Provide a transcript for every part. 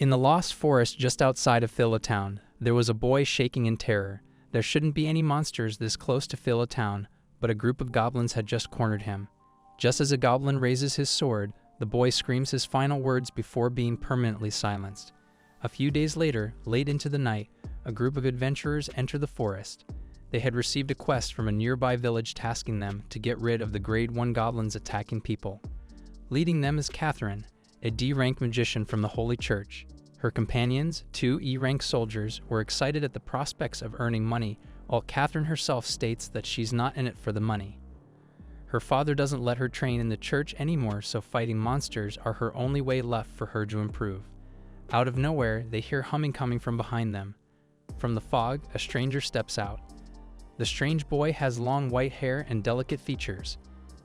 In the lost forest just outside of Phila Town, there was a boy shaking in terror. There shouldn't be any monsters this close to Phila Town, but a group of goblins had just cornered him. Just as a goblin raises his sword, the boy screams his final words before being permanently silenced. A few days later, late into the night, a group of adventurers enter the forest. They had received a quest from a nearby village tasking them to get rid of the Grade 1 goblins attacking people. Leading them is Catherine, a D-rank magician from the Holy Church. Her companions, 2 E-rank soldiers, were excited at the prospects of earning money, while Catherine herself states that she's not in it for the money. Her father doesn't let her train in the church anymore, so fighting monsters are her only way left for her to improve. Out of nowhere, they hear humming coming from behind them. From the fog, a stranger steps out. The strange boy has long white hair and delicate features.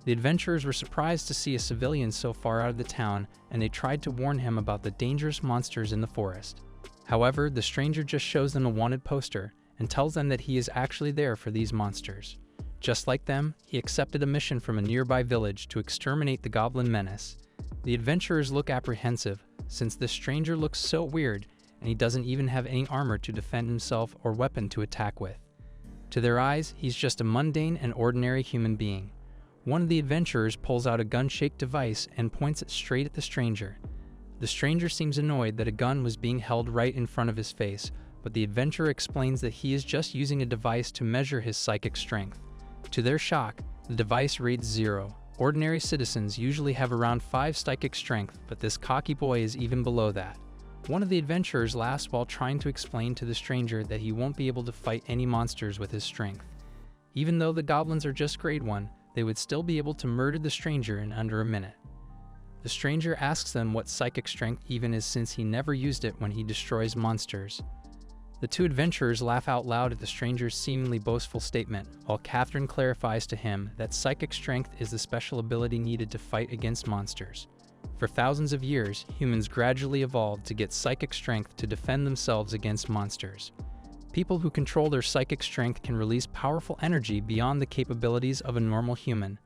The adventurers were surprised to see a civilian so far out of the town, and they tried to warn him about the dangerous monsters in the forest. However, the stranger just shows them a wanted poster and tells them that he is actually there for these monsters. Just like them, he accepted a mission from a nearby village to exterminate the goblin menace. The adventurers look apprehensive, since this stranger looks so weird, and he doesn't even have any armor to defend himself or weapon to attack with. To their eyes, he's just a mundane and ordinary human being. One of the adventurers pulls out a gun-shaped device and points it straight at the stranger. The stranger seems annoyed that a gun was being held right in front of his face, but the adventurer explains that he is just using a device to measure his psychic strength. To their shock, the device reads 0. Ordinary citizens usually have around 5 psychic strength, but this cocky boy is even below that. One of the adventurers laughs while trying to explain to the stranger that he won't be able to fight any monsters with his strength. Even though the goblins are just grade 1, they would still be able to murder the stranger in under a minute. The stranger asks them what psychic strength even is, since he never used it when he destroys monsters. The 2 adventurers laugh out loud at the stranger's seemingly boastful statement, while Catherine clarifies to him that psychic strength is the special ability needed to fight against monsters. For thousands of years, humans gradually evolved to get psychic strength to defend themselves against monsters. People who control their psychic strength can release powerful energy beyond the capabilities of a normal human.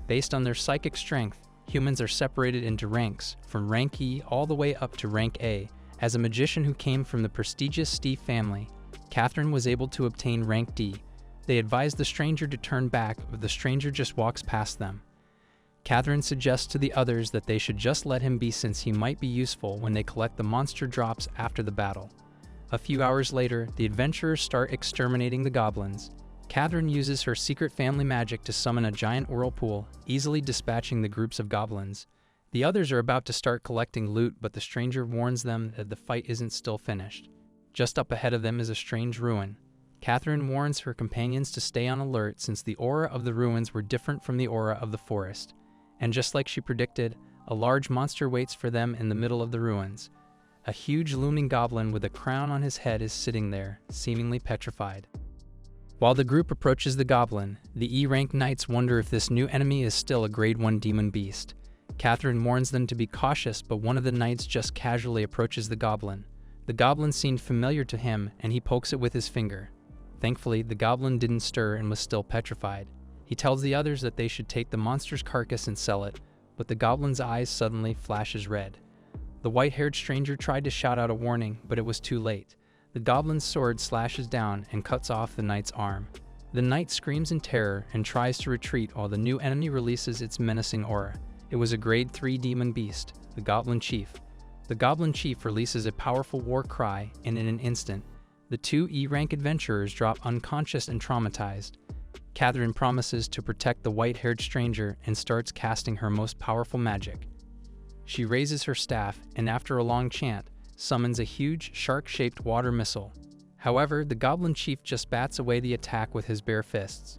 Based on their psychic strength, humans are separated into ranks, from rank E all the way up to rank A. As a magician who came from the prestigious Steve family, Catherine was able to obtain rank D. They advise the stranger to turn back, but the stranger just walks past them. Catherine suggests to the others that they should just let him be, since he might be useful when they collect the monster drops after the battle. A few hours later, the adventurers start exterminating the goblins. Catherine uses her secret family magic to summon a giant whirlpool, easily dispatching the groups of goblins. The others are about to start collecting loot, but the stranger warns them that the fight isn't still finished. Just up ahead of them is a strange ruin. Catherine warns her companions to stay on alert, since the aura of the ruins were different from the aura of the forest. And just like she predicted, a large monster waits for them in the middle of the ruins. A huge looming goblin with a crown on his head is sitting there, seemingly petrified. While the group approaches the goblin, the E-rank knights wonder if this new enemy is still a grade 1 demon beast. Catherine warns them to be cautious, but one of the knights just casually approaches the goblin. The goblin seemed familiar to him, and he pokes it with his finger. Thankfully, the goblin didn't stir and was still petrified. He tells the others that they should take the monster's carcass and sell it, but the goblin's eyes suddenly flashes red. The white-haired stranger tried to shout out a warning, but it was too late. The goblin's sword slashes down and cuts off the knight's arm. The knight screams in terror and tries to retreat, while the new enemy releases its menacing aura. It was a grade 3 demon beast, the Goblin Chief. The Goblin Chief releases a powerful war cry, and in an instant, the 2 E-rank adventurers drop unconscious and traumatized. Catherine promises to protect the white-haired stranger and starts casting her most powerful magic. She raises her staff and, after a long chant, summons a huge, shark-shaped water missile. However, the Goblin Chief just bats away the attack with his bare fists.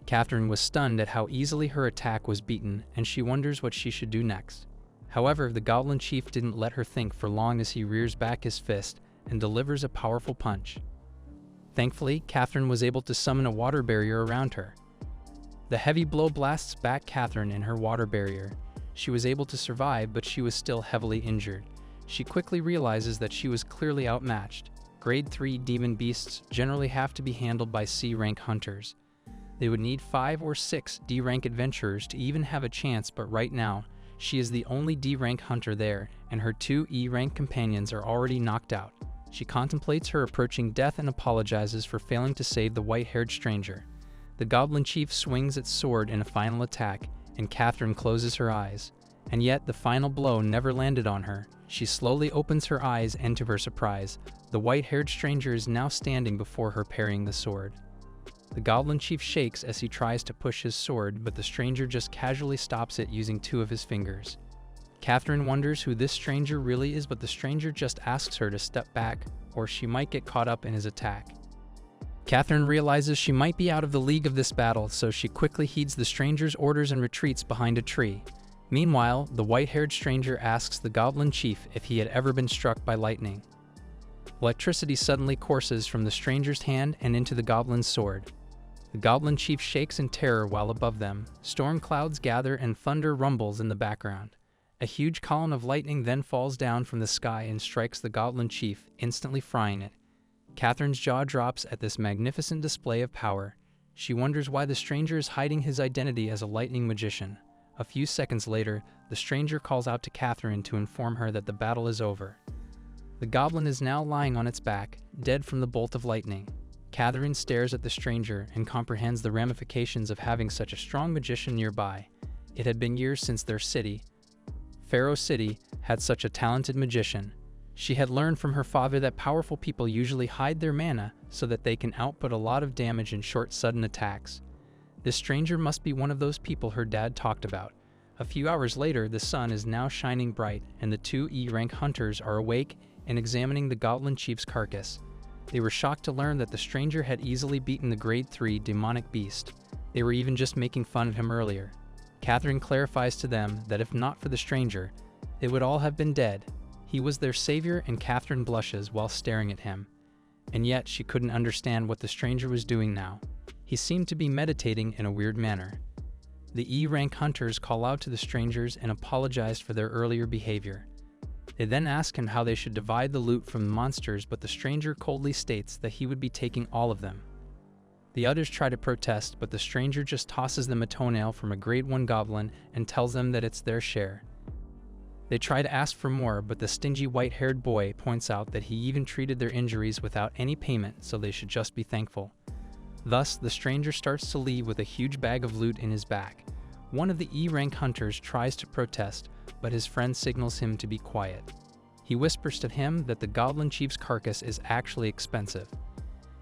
Catherine was stunned at how easily her attack was beaten, and she wonders what she should do next. However, the Goblin Chief didn't let her think for long, as he rears back his fist and delivers a powerful punch. Thankfully, Catherine was able to summon a water barrier around her. The heavy blow blasts back Catherine in her water barrier. She was able to survive, but she was still heavily injured. She quickly realizes that she was clearly outmatched. Grade 3 demon beasts generally have to be handled by C-rank hunters. They would need 5 or 6 D-rank adventurers to even have a chance, but right now, She is the only D-rank hunter there, and her 2 E-rank companions are already knocked out. She contemplates her approaching death and apologizes for failing to save the white-haired stranger. The goblin chief swings its sword in a final attack, and Catherine closes her eyes. And yet, the final blow never landed on her. She slowly opens her eyes, and to her surprise, the white-haired stranger is now standing before her parrying the sword. The goblin chief shakes as he tries to push his sword, but the stranger just casually stops it using 2 of his fingers. Catherine wonders who this stranger really is, but the stranger just asks her to step back, or she might get caught up in his attack. Catherine realizes she might be out of the league of this battle, so she quickly heeds the stranger's orders and retreats behind a tree. Meanwhile, the white-haired stranger asks the goblin chief if he had ever been struck by lightning. Electricity suddenly courses from the stranger's hand and into the goblin's sword. The goblin chief shakes in terror while above them. Storm clouds gather and thunder rumbles in the background. A huge column of lightning then falls down from the sky and strikes the goblin chief, instantly frying it. Catherine's jaw drops at this magnificent display of power. She wonders why the stranger is hiding his identity as a lightning magician. A few seconds later, the stranger calls out to Catherine to inform her that the battle is over. The goblin is now lying on its back, dead from the bolt of lightning. Catherine stares at the stranger and comprehends the ramifications of having such a strong magician nearby. It had been years since their city, Pharaoh City, had such a talented magician. She had learned from her father that powerful people usually hide their mana so that they can output a lot of damage in short, sudden attacks. This stranger must be one of those people her dad talked about. A few hours later, the sun is now shining bright, and the 2 E-rank hunters are awake and examining the goblin chief's carcass. They were shocked to learn that the stranger had easily beaten the grade 3 demonic beast. They were even just making fun of him earlier. Catherine clarifies to them that if not for the stranger, they would all have been dead. He was their savior, and Catherine blushes while staring at him. And yet she couldn't understand what the stranger was doing now. He seemed to be meditating in a weird manner. The E-rank hunters call out to the strangers and apologize for their earlier behavior. They then ask him how they should divide the loot from the monsters, but the stranger coldly states that he would be taking all of them. The others try to protest, but the stranger just tosses them a toenail from a grade 1 goblin and tells them that it's their share. They try to ask for more, but the stingy white-haired boy points out that he even treated their injuries without any payment, so they should just be thankful. Thus, the stranger starts to leave with a huge bag of loot in his back. One of the E-rank hunters tries to protest, but his friend signals him to be quiet. He whispers to him that the goblin chief's carcass is actually expensive.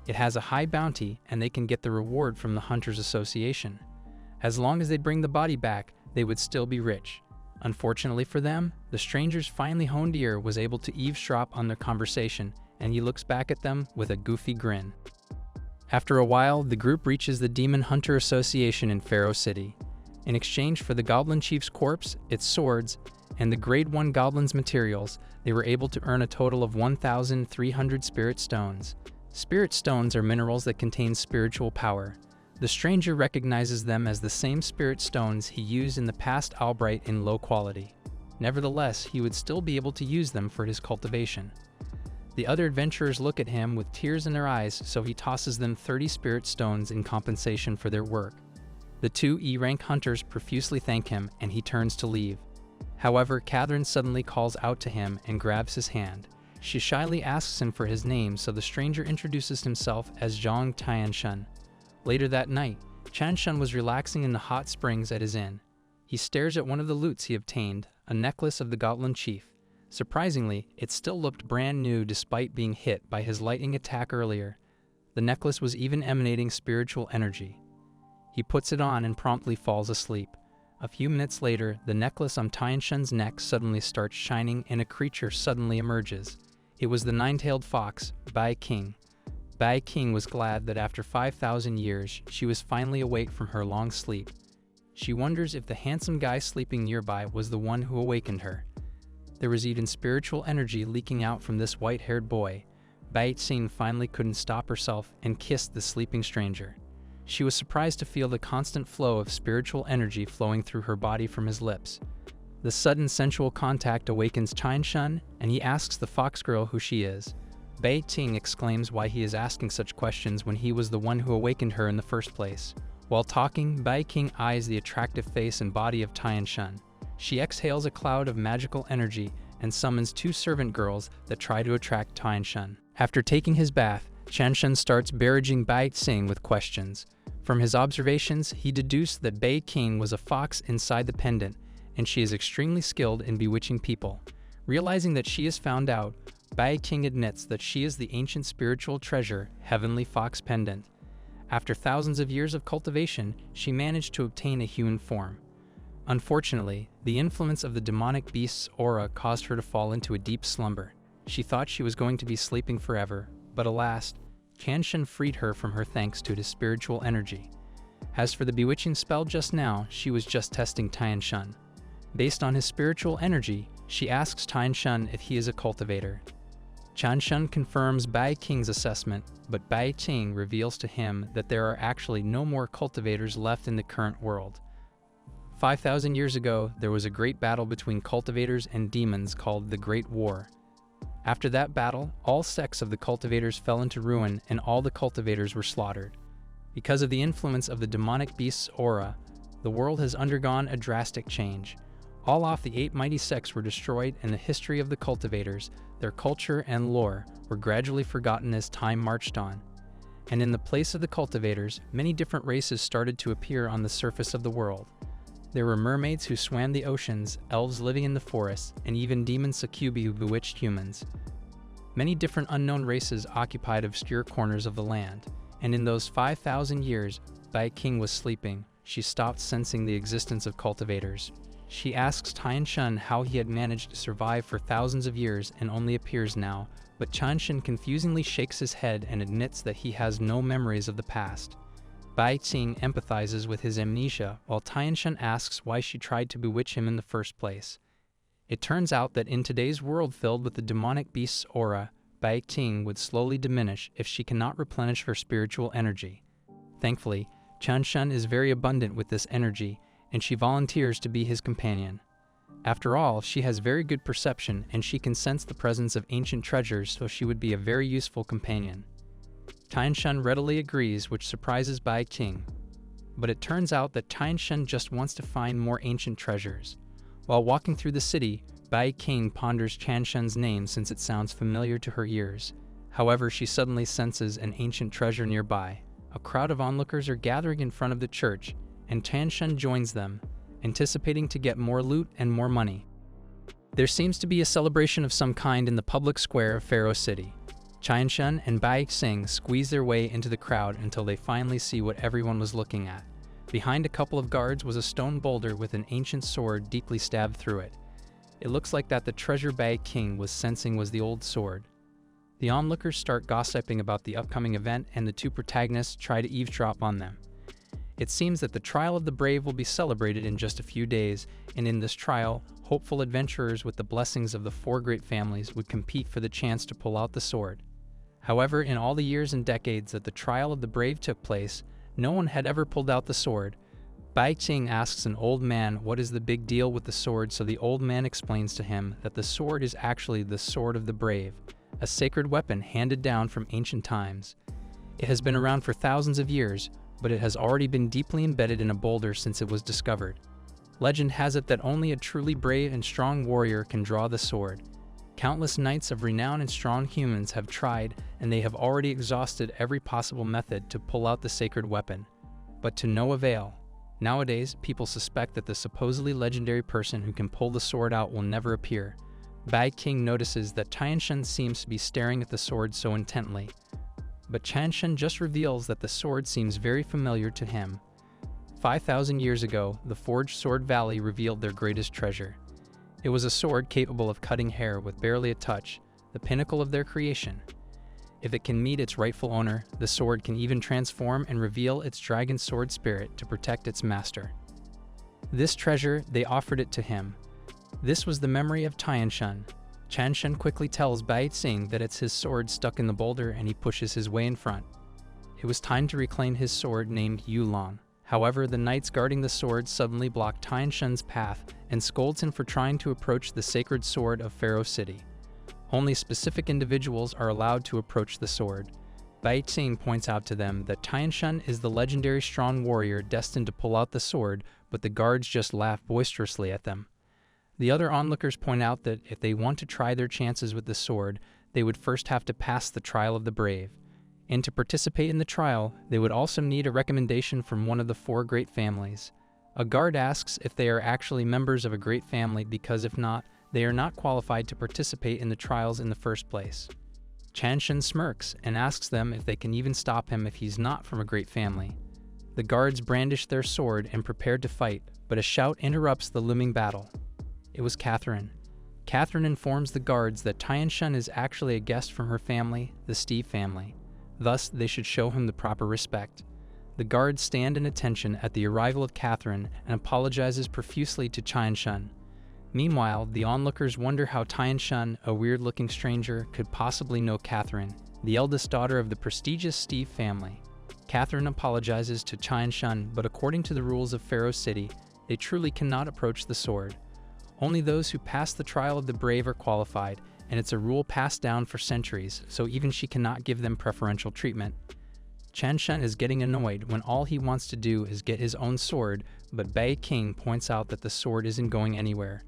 It has a high bounty, and they can get the reward from the Hunters Association. As long as they bring the body back, they would still be rich. Unfortunately for them, the stranger's finely honed ear was able to eavesdrop on their conversation, and he looks back at them with a goofy grin. After a while, the group reaches the Demon Hunter Association in Pharaoh City. In exchange for the goblin chief's corpse, its swords, and the grade 1 goblin's materials, they were able to earn a total of 1,300 spirit stones. Spirit stones are minerals that contain spiritual power. The stranger recognizes them as the same spirit stones he used in the past Albright in low quality. Nevertheless, he would still be able to use them for his cultivation. The other adventurers look at him with tears in their eyes, so he tosses them 30 spirit stones in compensation for their work. The 2 E-rank hunters profusely thank him, and he turns to leave. However, Catherine suddenly calls out to him and grabs his hand. She shyly asks him for his name, so the stranger introduces himself as Zhang Tianshan. Later that night, Tianshan was relaxing in the hot springs at his inn. He stares at one of the loots he obtained, a necklace of the goblin chief. Surprisingly, it still looked brand new despite being hit by his lightning attack earlier. The necklace was even emanating spiritual energy. He puts it on and promptly falls asleep. A few minutes later, the necklace on Tianshan's neck suddenly starts shining and a creature suddenly emerges. It was the nine-tailed fox, Bai King. Bai King was glad that after 5,000 years, she was finally awake from her long sleep. She wonders if the handsome guy sleeping nearby was the one who awakened her. There was even spiritual energy leaking out from this white-haired boy. Bai King finally couldn't stop herself and kissed the sleeping stranger. She was surprised to feel the constant flow of spiritual energy flowing through her body from his lips. The sudden sensual contact awakens Tianshan, and he asks the fox girl who she is. Bai Ting exclaims why he is asking such questions when he was the one who awakened her in the first place. While talking, Bai King eyes the attractive face and body of Tianshan. She exhales a cloud of magical energy and summons two servant girls that try to attract Tianshun. After taking his bath, Tianshun starts barraging Bai Qing with questions. From his observations, he deduced that Bai Qing was a fox inside the pendant, and she is extremely skilled in bewitching people. Realizing that she is found out, Bai Qing admits that she is the ancient spiritual treasure, Heavenly Fox Pendant. After thousands of years of cultivation, she managed to obtain a human form. Unfortunately, the influence of the demonic beast's aura caused her to fall into a deep slumber. She thought she was going to be sleeping forever, but alas, Tianshun freed her from her thanks to his spiritual energy. As for the bewitching spell just now, she was just testing Tianshun. Based on his spiritual energy, she asks Tianshun if he is a cultivator. Tianshun confirms Bai Qing's assessment, but Bai Qing reveals to him that there are actually no more cultivators left in the current world. 5,000 years ago, there was a great battle between cultivators and demons called the Great War. After that battle, all sects of the cultivators fell into ruin and all the cultivators were slaughtered. Because of the influence of the demonic beast's aura, the world has undergone a drastic change. All of the 8 mighty sects were destroyed, and the history of the cultivators, their culture and lore, were gradually forgotten as time marched on. And in the place of the cultivators, many different races started to appear on the surface of the world. There were mermaids who swam the oceans, elves living in the forests, and even demon succubi who bewitched humans. Many different unknown races occupied obscure corners of the land, and in those 5,000 years, Bai Qing was sleeping. She stopped sensing the existence of cultivators. She asks Tianshun how he had managed to survive for thousands of years and only appears now, but Tianshun confusingly shakes his head and admits that he has no memories of the past. Bai Qing empathizes with his amnesia, while Tianshun asks why she tried to bewitch him in the first place. It turns out that in today's world filled with the demonic beast's aura, Bai Qing would slowly diminish if she cannot replenish her spiritual energy. Thankfully, Tianshun is very abundant with this energy, and she volunteers to be his companion. After all, she has very good perception and she can sense the presence of ancient treasures, so she would be a very useful companion. Tianshun readily agrees, which surprises Bai Qing. But it turns out that Tianshun just wants to find more ancient treasures. While walking through the city, Bai Qing ponders Tianshun's name since it sounds familiar to her ears. However, she suddenly senses an ancient treasure nearby. A crowd of onlookers are gathering in front of the church, and Tianshun joins them, anticipating to get more loot and more money. There seems to be a celebration of some kind in the public square of Pharaoh City. Tianshun and Bai Qing squeeze their way into the crowd until they finally see what everyone was looking at. Behind a couple of guards was a stone boulder with an ancient sword deeply stabbed through it. It looks like that the treasure Bai Qing was sensing was the old sword. The onlookers start gossiping about the upcoming event, and the two protagonists try to eavesdrop on them. It seems that the trial of the brave will be celebrated in just a few days, and in this trial, hopeful adventurers with the blessings of the 4 great families would compete for the chance to pull out the sword. However, in all the years and decades that the trial of the brave took place, no one had ever pulled out the sword. Bai Qing asks an old man what is the big deal with the sword, so the old man explains to him that the sword is actually the sword of the brave, a sacred weapon handed down from ancient times. It has been around for thousands of years, but it has already been deeply embedded in a boulder since it was discovered. Legend has it that only a truly brave and strong warrior can draw the sword. Countless knights of renown and strong humans have tried, and they have already exhausted every possible method to pull out the sacred weapon, but to no avail. Nowadays, people suspect that the supposedly legendary person who can pull the sword out will never appear. Bai Qing notices that Tianshun seems to be staring at the sword so intently, but Tianshun just reveals that the sword seems very familiar to him. 5,000 years ago, the Forged Sword Valley revealed their greatest treasure. It was a sword capable of cutting hair with barely a touch, the pinnacle of their creation. If it can meet its rightful owner, the sword can even transform and reveal its dragon sword spirit to protect its master. This treasure, they offered it to him. This was the memory of Tianshun. Tianshun quickly tells Bai Qing that it's his sword stuck in the boulder, and he pushes his way in front. It was time to reclaim his sword named Yulong. However, the knights guarding the sword suddenly block Tianshun's path and scolds him for trying to approach the sacred sword of Pharaoh City. Only specific individuals are allowed to approach the sword. Bai Qing points out to them that Tianshun is the legendary strong warrior destined to pull out the sword, but the guards just laugh boisterously at them. The other onlookers point out that if they want to try their chances with the sword, they would first have to pass the trial of the brave. And to participate in the trial, they would also need a recommendation from one of the 4 great families. A guard asks if they are actually members of a great family because if not, they are not qualified to participate in the trials in the first place. Chanshan smirks and asks them if they can even stop him if he's not from a great family. The guards brandish their sword and prepare to fight, but a shout interrupts the looming battle. It was Catherine. Catherine informs the guards that Tianshun is actually a guest from her family, the Steve family. Thus, they should show him the proper respect. The guards stand in attention at the arrival of Catherine and apologizes profusely to Tianshun. Meanwhile, the onlookers wonder how Tianshun, a weird-looking stranger, could possibly know Catherine, the eldest daughter of the prestigious Steve family. Catherine apologizes to Tianshun, but according to the rules of Pharaoh City, they truly cannot approach the sword. Only those who pass the trial of the brave are qualified, and it's a rule passed down for centuries, so even she cannot give them preferential treatment. Chanshan is getting annoyed when all he wants to do is get his own sword, but Bai King points out that the sword isn't going anywhere.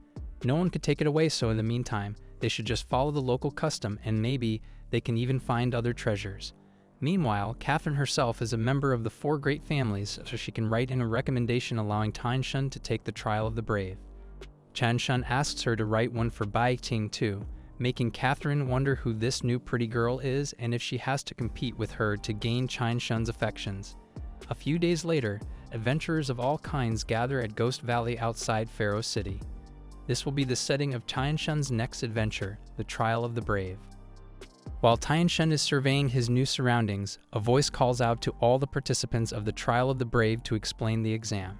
No one could take it away, so in the meantime, they should just follow the local custom and maybe they can even find other treasures. Meanwhile, Catherine herself is a member of the 4 great families, so she can write in a recommendation allowing Tianshun to take the trial of the brave. Chanshan asks her to write one for Bai Ting too, making Catherine wonder who this new pretty girl is and if she has to compete with her to gain Tianshun's affections. A few days later, adventurers of all kinds gather at Ghost Valley outside Pharaoh City. This will be the setting of Tianshun's next adventure, the Trial of the Brave. While Tianshun is surveying his new surroundings, a voice calls out to all the participants of the Trial of the Brave to explain the exam.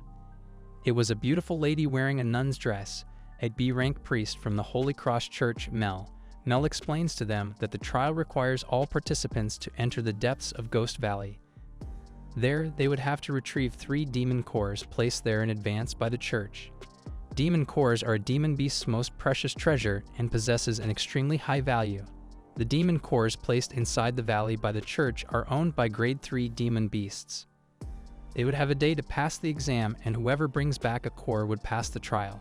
It was a beautiful lady wearing a nun's dress, a B-rank priest from the Holy Cross Church, Mel. Mel explains to them that the trial requires all participants to enter the depths of Ghost Valley. There, they would have to retrieve 3 demon cores placed there in advance by the church. Demon cores are a demon beast's most precious treasure and possesses an extremely high value. The demon cores placed inside the valley by the church are owned by grade 3 demon beasts. They would have a day to pass the exam, and whoever brings back a core would pass the trial.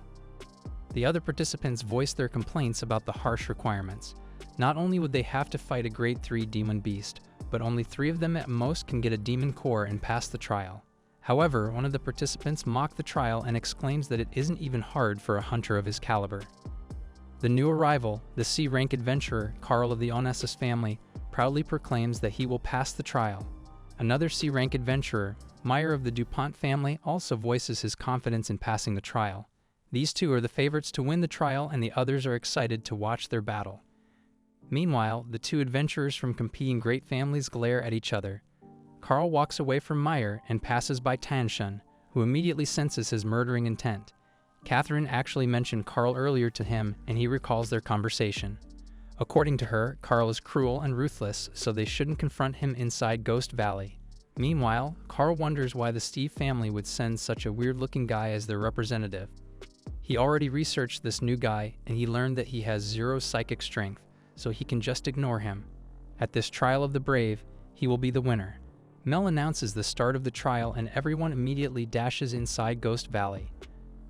The other participants voiced their complaints about the harsh requirements. Not only would they have to fight a grade 3 demon beast, but only 3 of them at most can get a demon core and pass the trial. However, one of the participants mocked the trial and exclaims that it isn't even hard for a hunter of his caliber. The new arrival, the C-rank adventurer, Carl of the Onassis family, proudly proclaims that he will pass the trial. Another C-rank adventurer, Meyer of the DuPont family, also voices his confidence in passing the trial. These 2 are the favorites to win the trial, and the others are excited to watch their battle. Meanwhile, the 2 adventurers from competing great families glare at each other. Carl walks away from Meyer and passes by Tianshun, who immediately senses his murdering intent. Catherine actually mentioned Carl earlier to him, and he recalls their conversation. According to her, Carl is cruel and ruthless, so they shouldn't confront him inside Ghost Valley. Meanwhile, Carl wonders why the Steve family would send such a weird-looking guy as their representative. He already researched this new guy, and he learned that he has 0 psychic strength, so he can just ignore him. At this trial of the brave, he will be the winner. Mel announces the start of the trial, and everyone immediately dashes inside Ghost Valley.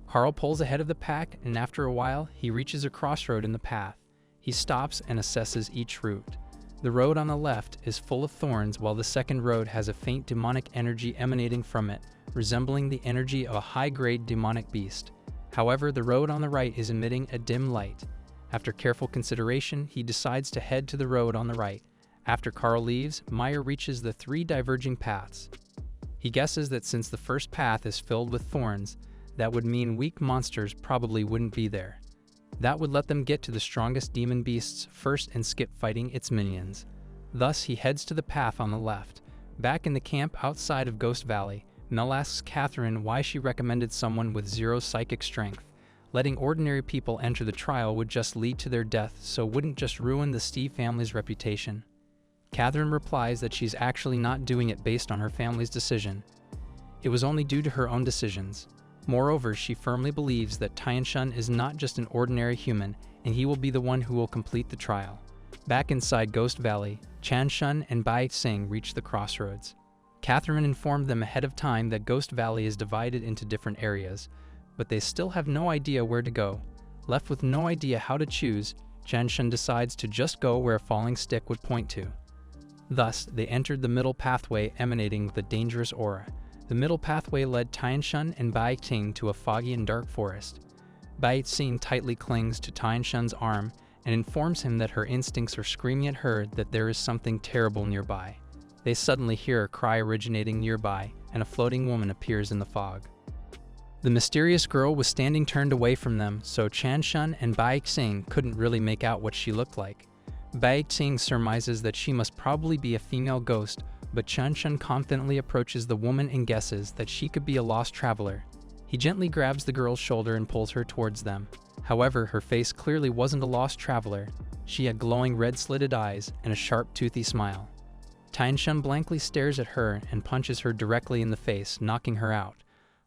Carl pulls ahead of the pack, and after a while, he reaches a crossroad in the path. He stops and assesses each route. The road on the left is full of thorns, while the second road has a faint demonic energy emanating from it, resembling the energy of a high-grade demonic beast. However, the road on the right is emitting a dim light. After careful consideration, he decides to head to the road on the right. After Carl leaves, Meyer reaches the 3 diverging paths. He guesses that since the first path is filled with thorns, that would mean weak monsters probably wouldn't be there. That would let them get to the strongest demon beasts first and skip fighting its minions. Thus, he heads to the path on the left. Back in the camp outside of Ghost Valley, Mel asks Catherine why she recommended someone with 0 psychic strength. Letting ordinary people enter the trial would just lead to their death, so wouldn't just ruin the Steve family's reputation. Catherine replies that she's actually not doing it based on her family's decision. It was only due to her own decisions. Moreover, she firmly believes that Tianshun is not just an ordinary human, and he will be the one who will complete the trial. Back inside Ghost Valley, Chanshan and Bai Sing reach the crossroads. Catherine informed them ahead of time that Ghost Valley is divided into different areas, but they still have no idea where to go. Left with no idea how to choose, Tianxin decides to just go where a falling stick would point to. Thus, they entered the middle pathway emanating with a dangerous aura. The middle pathway led Tianxin and Bai Qing to a foggy and dark forest. Bai Qing tightly clings to Tianxin's arm and informs him that her instincts are screaming at her that there is something terrible nearby. They suddenly hear a cry originating nearby, and a floating woman appears in the fog. The mysterious girl was standing turned away from them, so Tianxin and Bai Qing couldn't really make out what she looked like. Bai Qing surmises that she must probably be a female ghost, but Tianxin confidently approaches the woman and guesses that she could be a lost traveler. He gently grabs the girl's shoulder and pulls her towards them. However, her face clearly wasn't a lost traveler. She had glowing red-slitted eyes and a sharp, toothy smile. Tianxin blankly stares at her and punches her directly in the face, knocking her out.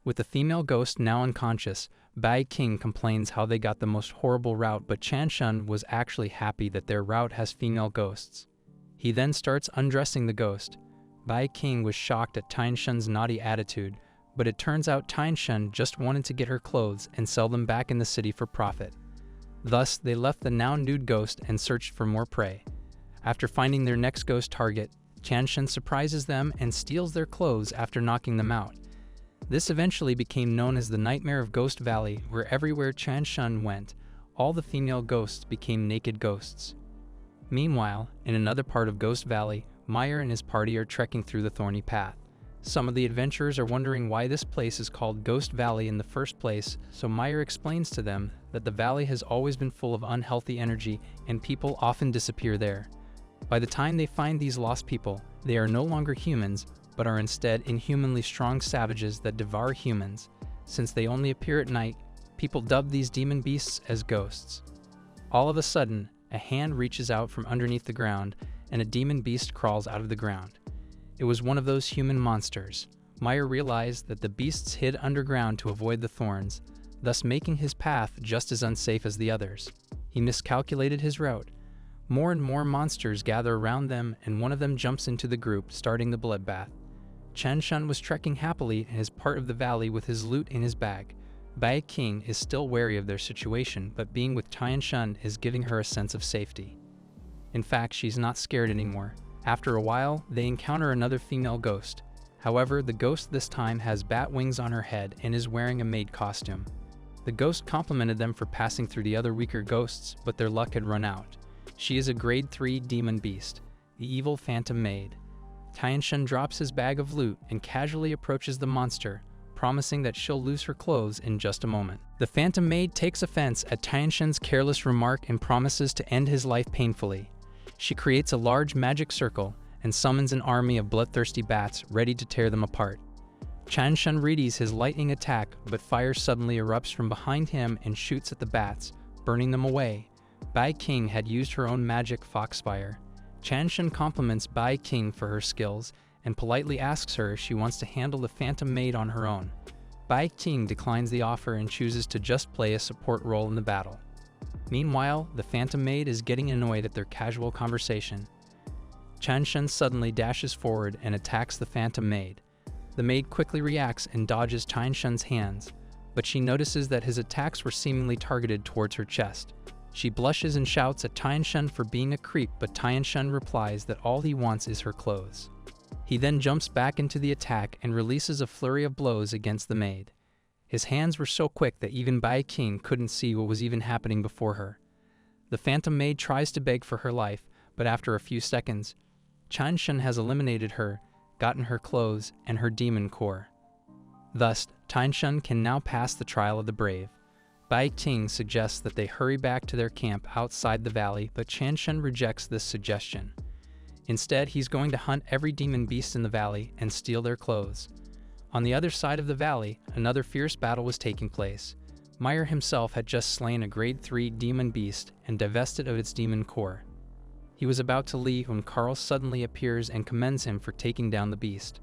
With the female ghost now unconscious, Bai Qing complains how they got the most horrible route, but Tianxin was actually happy that their route has female ghosts. He then starts undressing the ghost. Bai Qing was shocked at Tianxin's naughty attitude, but it turns out Tianxin just wanted to get her clothes and sell them back in the city for profit. Thus, they left the now nude ghost and searched for more prey. After finding their next ghost target, Tianxin surprises them and steals their clothes after knocking them out. This eventually became known as the Nightmare of Ghost Valley, where everywhere Tianxin went, all the female ghosts became naked ghosts. Meanwhile, in another part of Ghost Valley, Meyer and his party are trekking through the thorny path. Some of the adventurers are wondering why this place is called Ghost Valley in the first place, so Meyer explains to them that the valley has always been full of unhealthy energy and people often disappear there. By the time they find these lost people, they are no longer humans, but are instead inhumanly strong savages that devour humans. Since they only appear at night, people dub these demon beasts as ghosts. All of a sudden, a hand reaches out from underneath the ground, and a demon beast crawls out of the ground. It was one of those human monsters. Meyer realized that the beasts hid underground to avoid the thorns, thus making his path just as unsafe as the others. He miscalculated his route. More and more monsters gather around them, and one of them jumps into the group, starting the bloodbath. Tianxin was trekking happily in his part of the valley with his loot in his bag. Bai Qing is still wary of their situation, but being with Tianxin is giving her a sense of safety. In fact, she's not scared anymore. After a while, they encounter another female ghost. However, the ghost this time has bat wings on her head and is wearing a maid costume. The ghost complimented them for passing through the other weaker ghosts, but their luck had run out. She is a grade 3 demon beast, the evil phantom maid. Tianxin drops his bag of loot and casually approaches the monster, promising that she'll lose her clothes in just a moment. The phantom maid takes offense at Tianxin's careless remark and promises to end his life painfully. She creates a large magic circle and summons an army of bloodthirsty bats ready to tear them apart. Tianxin readies his lightning attack, but fire suddenly erupts from behind him and shoots at the bats, burning them away. Bai Qing had used her own magic foxfire. Tianxin compliments Bai Qing for her skills and politely asks her if she wants to handle the phantom maid on her own. Bai Qing declines the offer and chooses to just play a support role in the battle. Meanwhile, the phantom maid is getting annoyed at their casual conversation. Tianxin suddenly dashes forward and attacks the phantom maid. The maid quickly reacts and dodges Tianxin's hands, but she notices that his attacks were seemingly targeted towards her chest. She blushes and shouts at Tianxin for being a creep, but Tianxin replies that all he wants is her clothes. He then jumps back into the attack and releases a flurry of blows against the maid. His hands were so quick that even Bai Qing couldn't see what was even happening before her. The phantom maid tries to beg for her life, but after a few seconds, Tianxin has eliminated her, gotten her clothes, and her demon core. Thus, Tianxin can now pass the trial of the brave. Bai Qing suggests that they hurry back to their camp outside the valley, but Tianxin rejects this suggestion. Instead, he's going to hunt every demon beast in the valley and steal their clothes. On the other side of the valley, another fierce battle was taking place. Meyer himself had just slain a grade 3 demon beast and divested of its demon core. He was about to leave when Carl suddenly appears and commends him for taking down the beast.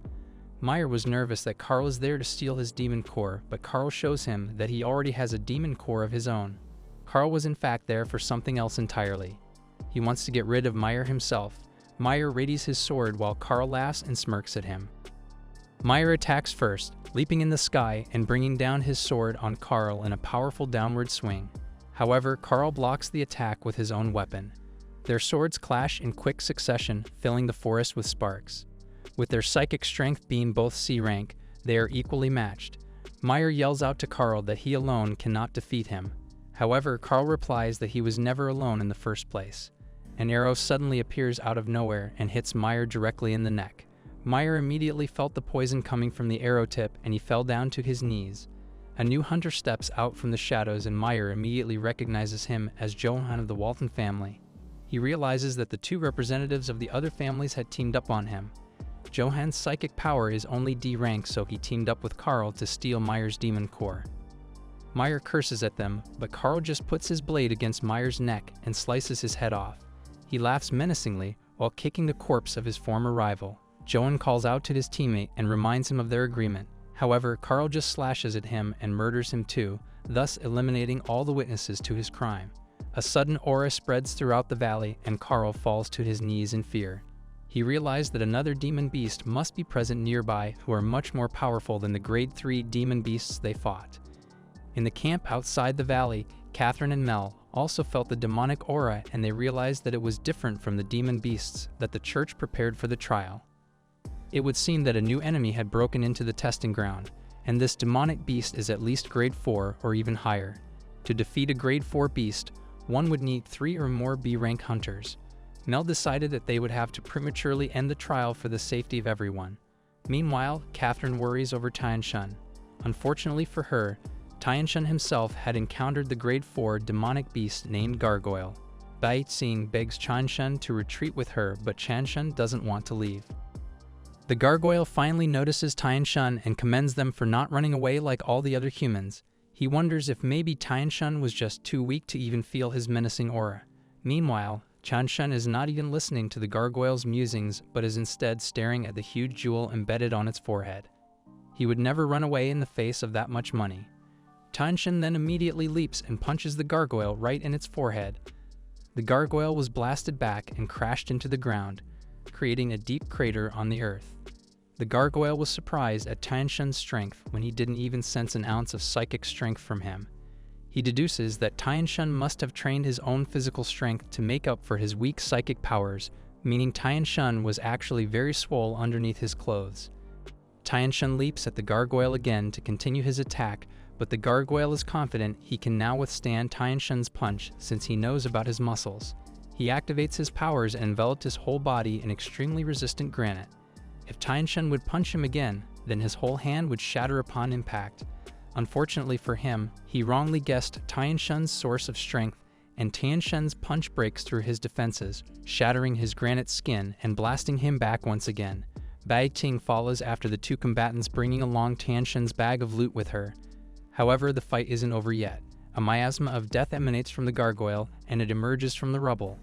Meyer was nervous that Carl is there to steal his demon core, but Carl shows him that he already has a demon core of his own. Carl was in fact there for something else entirely. He wants to get rid of Meyer himself. Meyer readies his sword while Carl laughs and smirks at him. Meyer attacks first, leaping in the sky and bringing down his sword on Carl in a powerful downward swing. However, Carl blocks the attack with his own weapon. Their swords clash in quick succession, filling the forest with sparks. With their psychic strength being both C rank, they are equally matched. Meyer yells out to Carl that he alone cannot defeat him. However, Carl replies that he was never alone in the first place. An arrow suddenly appears out of nowhere and hits Meyer directly in the neck. Meyer immediately felt the poison coming from the arrow tip and he fell down to his knees. A new hunter steps out from the shadows and Meyer immediately recognizes him as Johann of the Walton family. He realizes that the two representatives of the other families had teamed up on him. Johann's psychic power is only D rank, so he teamed up with Carl to steal Meyer's demon core. Meyer curses at them, but Carl just puts his blade against Meyer's neck and slices his head off. He laughs menacingly while kicking the corpse of his former rival. Johann calls out to his teammate and reminds him of their agreement. However, Carl just slashes at him and murders him too, thus eliminating all the witnesses to his crime. A sudden aura spreads throughout the valley and Carl falls to his knees in fear. He realized that another demon beast must be present nearby who are much more powerful than the grade 3 demon beasts they fought. In the camp outside the valley, Catherine and Mel also felt the demonic aura and they realized that it was different from the demon beasts that the church prepared for the trial. It would seem that a new enemy had broken into the testing ground, and this demonic beast is at least grade 4 or even higher. To defeat a grade 4 beast, one would need 3 or more B-rank hunters. Mel decided that they would have to prematurely end the trial for the safety of everyone. Meanwhile, Catherine worries over Tianshun. Unfortunately for her, Tianshun himself had encountered the grade 4 demonic beast named Gargoyle. Bai Xing begs Tianshun to retreat with her, but Tianshun doesn't want to leave. The gargoyle finally notices Tianshun and commends them for not running away like all the other humans. He wonders if maybe Tianshun was just too weak to even feel his menacing aura. Meanwhile, Tianshun is not even listening to the gargoyle's musings but is instead staring at the huge jewel embedded on its forehead. He would never run away in the face of that much money. Tianshun then immediately leaps and punches the gargoyle right in its forehead. The gargoyle was blasted back and crashed into the ground, creating a deep crater on the earth. The gargoyle was surprised at Tianshun's strength when he didn't even sense an ounce of psychic strength from him. He deduces that Tianshun must have trained his own physical strength to make up for his weak psychic powers, meaning Tianshun was actually very swole underneath his clothes. Tianshun leaps at the gargoyle again to continue his attack, but the gargoyle is confident he can now withstand Tianshun's punch since he knows about his muscles. He activates his powers and enveloped his whole body in extremely resistant granite. If Tianshun would punch him again, then his whole hand would shatter upon impact. Unfortunately for him, he wrongly guessed Tianshun's source of strength, and Tianshun's punch breaks through his defenses, shattering his granite skin and blasting him back once again. Bai Ting follows after the two combatants, bringing along Tianshun's bag of loot with her. However, the fight isn't over yet. A miasma of death emanates from the gargoyle, and it emerges from the rubble.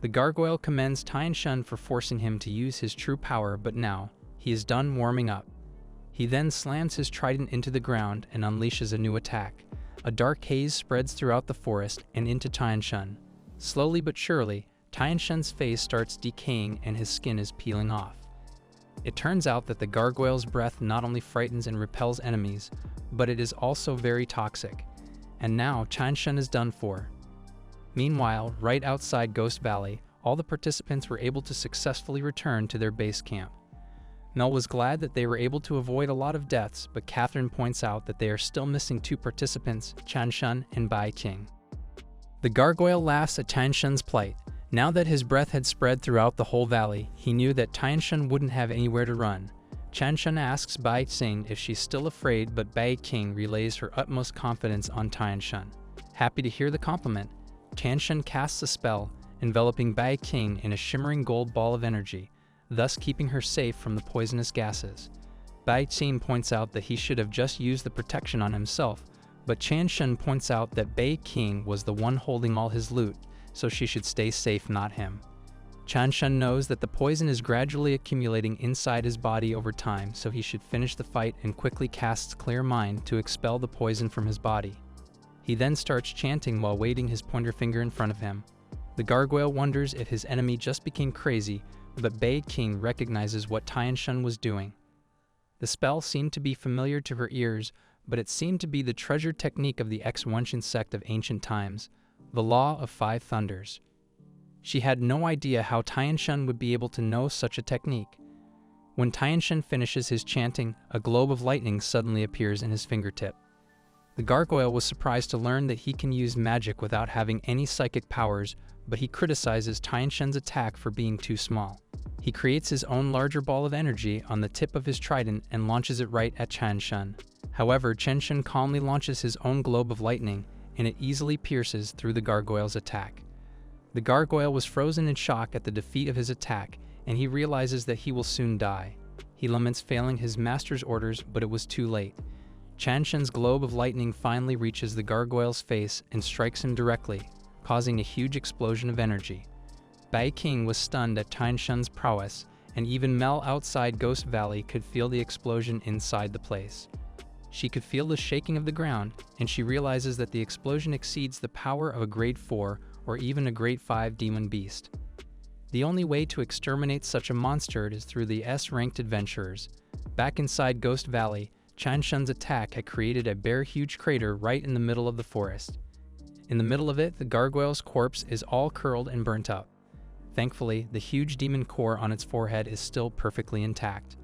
The gargoyle commends Tianshun for forcing him to use his true power, but now, he is done warming up. He then slams his trident into the ground and unleashes a new attack. A dark haze spreads throughout the forest and into Tianshun. Slowly but surely, Tianshun's face starts decaying and his skin is peeling off. It turns out that the gargoyle's breath not only frightens and repels enemies, but it is also very toxic. And now, Tianshun is done for. Meanwhile, right outside Ghost Valley, all the participants were able to successfully return to their base camp. Mel was glad that they were able to avoid a lot of deaths, but Catherine points out that they are still missing 2 participants, Tianshun and Bai Ting. The gargoyle laughs at Tianshun's plight. Now that his breath had spread throughout the whole valley, he knew that Tianshun wouldn't have anywhere to run. Tianshun asks Bai Ting if she's still afraid, but Bai Ting relays her utmost confidence on Tianshun. Happy to hear the compliment, Tianshun casts a spell, enveloping Bai Ting in a shimmering gold ball of energy, thus keeping her safe from the poisonous gases. Bai Ting points out that he should have just used the protection on himself, but Tianshun points out that Bai Ting was the one holding all his loot, so she should stay safe, not him. Tianshun knows that the poison is gradually accumulating inside his body over time, so he should finish the fight and quickly casts Clear Mind to expel the poison from his body. He then starts chanting while waving his pointer finger in front of him. The gargoyle wonders if his enemy just became crazy, but Bai Ting recognizes what Tianshun was doing. The spell seemed to be familiar to her ears, but it seemed to be the treasured technique of the Xuan sect of ancient times, the Law of Five Thunders. She had no idea how Tianshan would be able to know such a technique. When Tianshan finishes his chanting, a globe of lightning suddenly appears in his fingertip. The gargoyle was surprised to learn that he can use magic without having any psychic powers, but he criticizes Tianshan's attack for being too small. He creates his own larger ball of energy on the tip of his trident and launches it right at Tianshan. However, Tianshan calmly launches his own globe of lightning, and it easily pierces through the gargoyle's attack. The gargoyle was frozen in shock at the defeat of his attack, and he realizes that he will soon die. He laments failing his master's orders, but it was too late. Tianshan's globe of lightning finally reaches the gargoyle's face and strikes him directly, causing a huge explosion of energy. Bai King was stunned at Tianshan's prowess, and even Mel outside Ghost Valley could feel the explosion inside the place. She could feel the shaking of the ground, and she realizes that the explosion exceeds the power of a grade 4 or even a grade 5 demon beast. The only way to exterminate such a monster is through the S-ranked adventurers. Back inside Ghost Valley, Tianshan's attack had created a bare huge crater right in the middle of the forest. In the middle of it, the gargoyle's corpse is all curled and burnt up. Thankfully, the huge demon core on its forehead is still perfectly intact.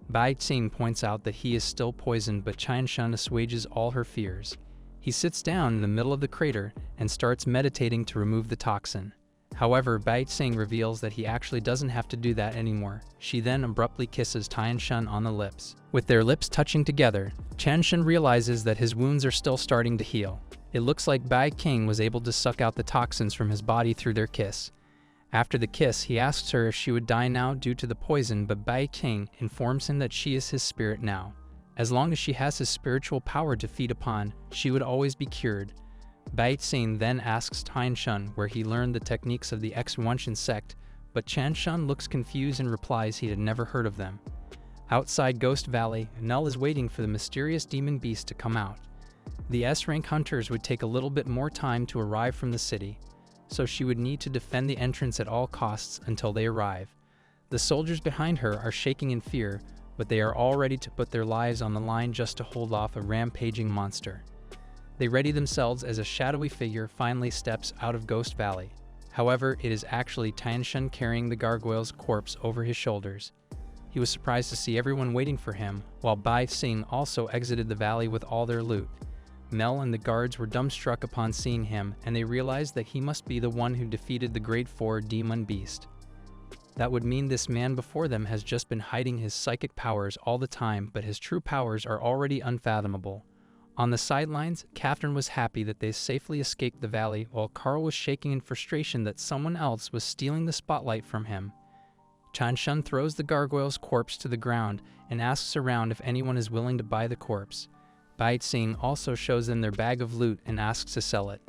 Bai Qing points out that he is still poisoned, but Tianshan assuages all her fears. He sits down in the middle of the crater and starts meditating to remove the toxin. However, Bai Qing reveals that he actually doesn't have to do that anymore. She then abruptly kisses Tianshan on the lips. With their lips touching together, Tianshan realizes that his wounds are still starting to heal. It looks like Bai Qing was able to suck out the toxins from his body through their kiss. After the kiss, he asks her if she would die now due to the poison, but Bai Qing informs him that she is his spirit now. As long as she has his spiritual power to feed upon, she would always be cured. Bai Qing then asks Tianshan where he learned the techniques of the Xuan sect, but Tianshan looks confused and replies he had never heard of them. Outside Ghost Valley, Null is waiting for the mysterious demon beast to come out. The S-rank hunters would take a little bit more time to arrive from the city, so she would need to defend the entrance at all costs until they arrive. The soldiers behind her are shaking in fear, but they are all ready to put their lives on the line just to hold off a rampaging monster. They ready themselves as a shadowy figure finally steps out of Ghost Valley. However, it is actually Tianshan carrying the gargoyle's corpse over his shoulders. He was surprised to see everyone waiting for him, while Bai Qing also exited the valley with all their loot. Mel and the guards were dumbstruck upon seeing him, and they realized that he must be the one who defeated the grade 4 demon beast. That would mean this man before them has just been hiding his psychic powers all the time, but his true powers are already unfathomable. On the sidelines, Catherine was happy that they safely escaped the valley, while Carl was shaking in frustration that someone else was stealing the spotlight from him. Tianshan throws the gargoyle's corpse to the ground and asks around if anyone is willing to buy the corpse. Bai Qing also shows them their bag of loot and asks to sell it.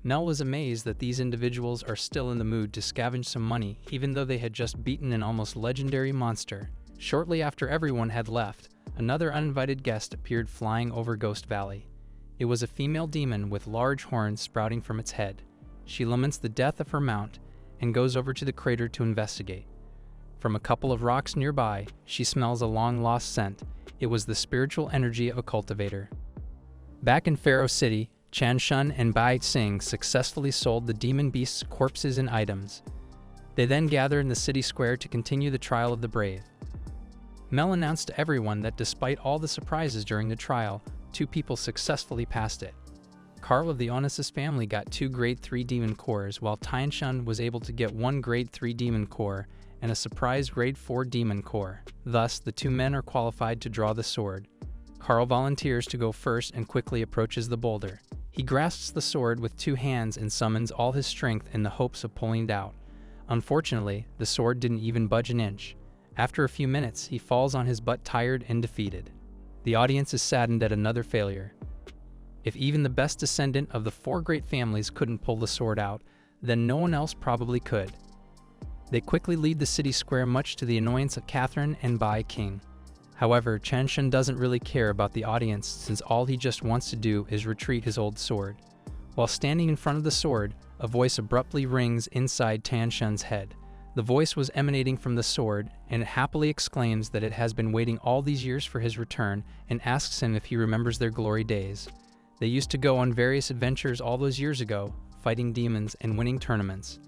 Nell was amazed that these individuals are still in the mood to scavenge some money, even though they had just beaten an almost legendary monster. Shortly after everyone had left, another uninvited guest appeared flying over Ghost Valley. It was a female demon with large horns sprouting from its head. She laments the death of her mount and goes over to the crater to investigate. From a couple of rocks nearby, she smells a long-lost scent. It was the spiritual energy of a cultivator. Back in Pharaoh City, Tianshan and Bai Qing successfully sold the demon beast's corpses and items. They then gather in the city square to continue the trial of the brave. Mel announced to everyone that despite all the surprises during the trial, 2 people successfully passed it. Carl of the Onassis family got 2 grade 3 demon cores, while Tianshan was able to get 1 grade 3 demon core and a surprise grade 4 demon core. Thus, the 2 men are qualified to draw the sword. Carl volunteers to go first and quickly approaches the boulder. He grasps the sword with 2 hands and summons all his strength in the hopes of pulling it out. Unfortunately, the sword didn't even budge an inch. After a few minutes, he falls on his butt tired and defeated. The audience is saddened at another failure. If even the best descendant of the 4 great families couldn't pull the sword out, then no one else probably could. They quickly leave the city square, much to the annoyance of Catherine and Bai Qing. However, Tianshan doesn't really care about the audience, since all he just wants to do is retrieve his old sword. While standing in front of the sword, a voice abruptly rings inside Tianshan's head. The voice was emanating from the sword, and it happily exclaims that it has been waiting all these years for his return and asks him if he remembers their glory days. They used to go on various adventures all those years ago, fighting demons and winning tournaments.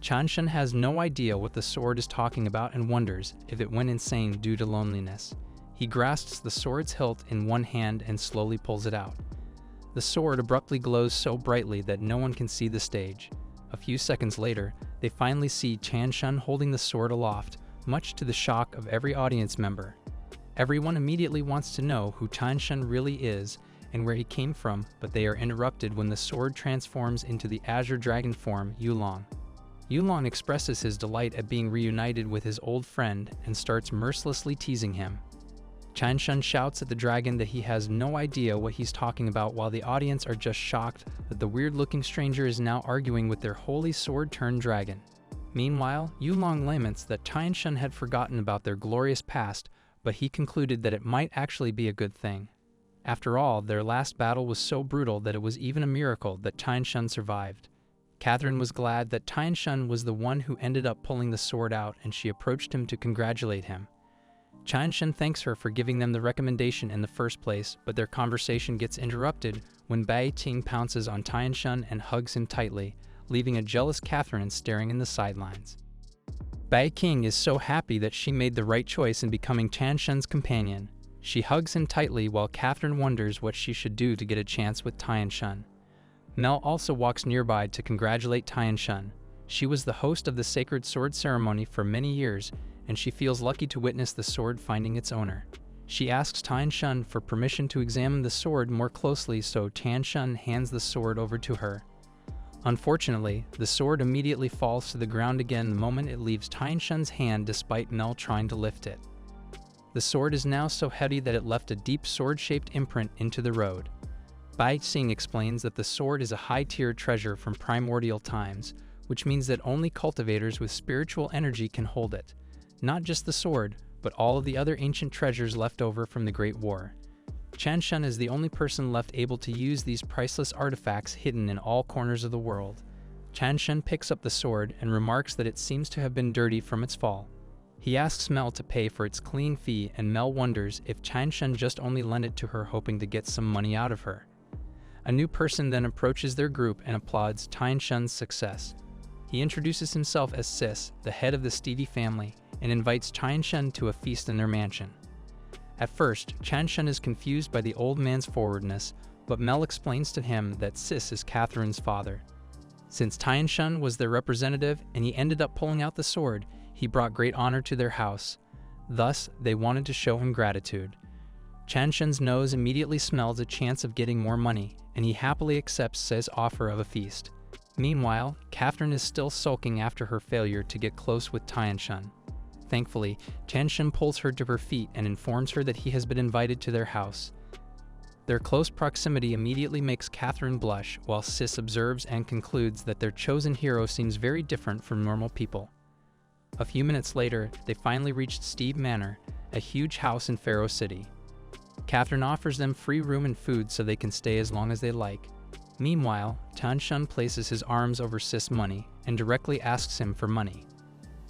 Chanshan has no idea what the sword is talking about and wonders if it went insane due to loneliness. He grasps the sword's hilt in one hand and slowly pulls it out. The sword abruptly glows so brightly that no one can see the stage. A few seconds later, they finally see Chanshan holding the sword aloft, much to the shock of every audience member. Everyone immediately wants to know who Chanshan really is and where he came from, but they are interrupted when the sword transforms into the azure dragon form, Yulong. Yulong expresses his delight at being reunited with his old friend and starts mercilessly teasing him. Chanshan shouts at the dragon that he has no idea what he's talking about, while the audience are just shocked that the weird-looking stranger is now arguing with their holy sword-turned dragon. Meanwhile, Yulong laments that Chanshan had forgotten about their glorious past, but he concluded that it might actually be a good thing. After all, their last battle was so brutal that it was even a miracle that Chanshan survived. Catherine was glad that Chanshan was the one who ended up pulling the sword out, and she approached him to congratulate him. Chanshan thanks her for giving them the recommendation in the first place, but their conversation gets interrupted when Bai Ting pounces on Chanshan and hugs him tightly, leaving a jealous Catherine staring in the sidelines. Bai King is so happy that she made the right choice in becoming Chanshan's companion. She hugs him tightly while Catherine wonders what she should do to get a chance with Chanshan. Mel also walks nearby to congratulate Chanshan. She was the host of the sacred sword ceremony for many years, and she feels lucky to witness the sword finding its owner. She asks Chanshan for permission to examine the sword more closely, so Chanshan hands the sword over to her. Unfortunately, the sword immediately falls to the ground again the moment it leaves Chanshan's hand, despite Mel trying to lift it. The sword is now so heavy that it left a deep sword-shaped imprint into the road. Bai Xing explains that the sword is a high-tier treasure from primordial times, which means that only cultivators with spiritual energy can hold it. Not just the sword, but all of the other ancient treasures left over from the Great War. Chanshan is the only person left able to use these priceless artifacts hidden in all corners of the world. Chanshan picks up the sword and remarks that it seems to have been dirty from its fall. He asks Mel to pay for its clean fee, and Mel wonders if Chanshan just only lent it to her hoping to get some money out of her. A new person then approaches their group and applauds Chanshan's success. He introduces himself as Sis, the head of the Stevie family, and invites Chanshan to a feast in their mansion. At first, Chanshan is confused by the old man's forwardness, but Mel explains to him that Sis is Catherine's father. Since Chanshan was their representative and he ended up pulling out the sword, he brought great honor to their house. Thus, they wanted to show him gratitude. Chanshan's nose immediately smells a chance of getting more money, and he happily accepts Sis' offer of a feast. Meanwhile, Catherine is still sulking after her failure to get close with Chanshan. Thankfully, Chanshan pulls her to her feet and informs her that he has been invited to their house. Their close proximity immediately makes Catherine blush, while Sis observes and concludes that their chosen hero seems very different from normal people. A few minutes later, they finally reached Steve Manor, a huge house in Pharaoh City. Catherine offers them free room and food so they can stay as long as they like. Meanwhile, Chanshan places his arms over Sis' money and directly asks him for money.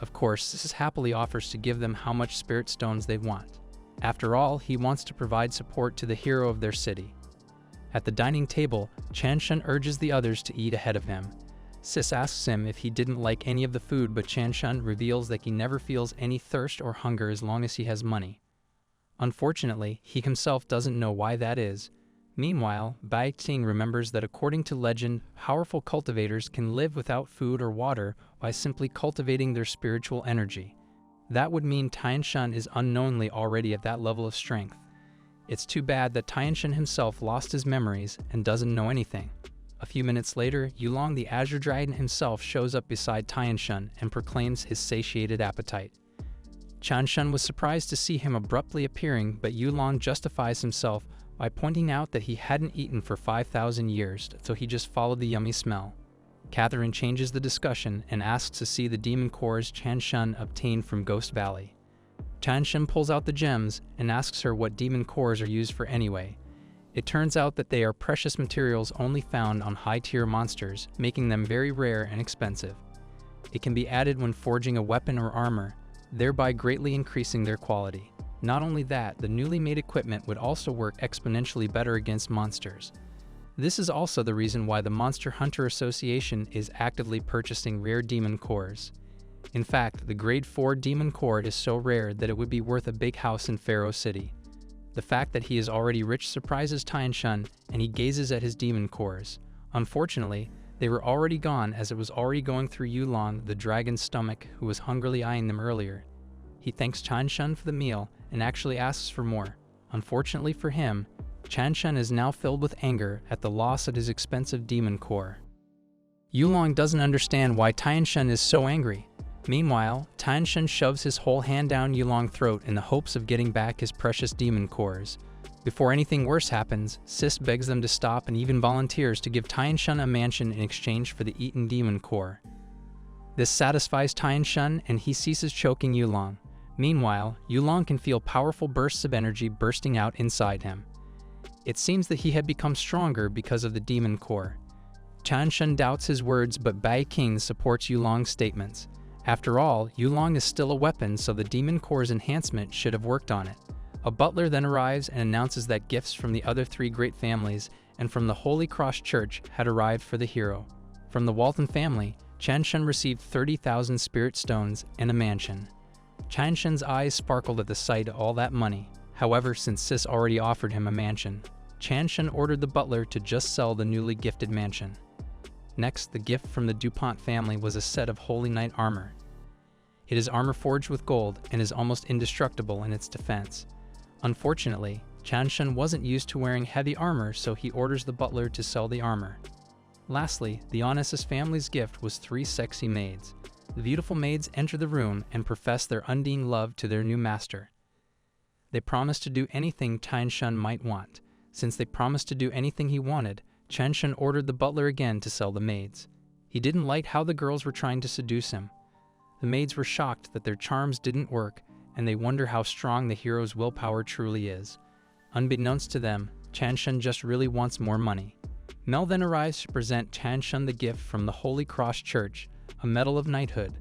Of course, Sis happily offers to give them how much spirit stones they want. After all, he wants to provide support to the hero of their city. At the dining table, Chanshan urges the others to eat ahead of him. Sis asks him if he didn't like any of the food, but Chanshan reveals that he never feels any thirst or hunger as long as he has money. Unfortunately, he himself doesn't know why that is. Meanwhile, Bai Ting remembers that according to legend, powerful cultivators can live without food or water by simply cultivating their spiritual energy. That would mean Chanshan is unknowingly already at that level of strength. It's too bad that Chanshan himself lost his memories and doesn't know anything. A few minutes later, Yulong the Azure Dragon himself shows up beside Chanshan and proclaims his satiated appetite. Chanshan was surprised to see him abruptly appearing, but Yulong justifies himself by pointing out that he hadn't eaten for 5,000 years, so he just followed the yummy smell. Catherine changes the discussion and asks to see the demon cores Chanshan obtained from Ghost Valley. Chanshan pulls out the gems and asks her what demon cores are used for anyway. It turns out that they are precious materials only found on high-tier monsters, making them very rare and expensive. It can be added when forging a weapon or armor, thereby greatly increasing their quality. Not only that, the newly made equipment would also work exponentially better against monsters. This is also the reason why the Monster Hunter Association is actively purchasing rare demon cores. In fact, the grade 4 demon core is so rare that it would be worth a big house in Pharaoh City. The fact that he is already rich surprises Tianshun, and he gazes at his demon cores. Unfortunately, they were already gone, as it was already going through Yulong, the dragon's stomach, who was hungrily eyeing them earlier. He thanks Tianshun for the meal and actually asks for more. Unfortunately for him, Tianshun is now filled with anger at the loss of his expensive demon core. Yulong doesn't understand why Tianshun is so angry. Meanwhile, Tianshun shoves his whole hand down Yulong's throat in the hopes of getting back his precious demon cores. Before anything worse happens, Sis begs them to stop and even volunteers to give Tianshun a mansion in exchange for the eaten demon core. This satisfies Tianshun, and he ceases choking Yulong. Meanwhile, Yulong can feel powerful bursts of energy bursting out inside him. It seems that he had become stronger because of the demon core. Tianshun doubts his words, but Bai King supports Yulong's statements. After all, Yulong is still a weapon, so the demon core's enhancement should have worked on it. A butler then arrives and announces that gifts from the other 3 great families and from the Holy Cross Church had arrived for the hero. From the Walton family, Tianshun received 30,000 spirit stones and a mansion. Tianshun's eyes sparkled at the sight of all that money. However, since Sis already offered him a mansion, Tianshun ordered the butler to just sell the newly gifted mansion. Next, the gift from the DuPont family was a set of Holy Knight armor. It is armor forged with gold and is almost indestructible in its defense. Unfortunately, Tianshun wasn't used to wearing heavy armor, so he orders the butler to sell the armor. Lastly, the Onassis family's gift was 3 sexy maids. The beautiful maids enter the room and profess their undying love to their new master. They promise to do anything Tianshun might want. Since they promised to do anything he wanted, Tianshun ordered the butler again to sell the maids. He didn't like how the girls were trying to seduce him. The maids were shocked that their charms didn't work, and they wonder how strong the hero's willpower truly is. Unbeknownst to them, Tianshun just really wants more money. Mel then arrives to present Tianshun the gift from the Holy Cross Church, a medal of knighthood.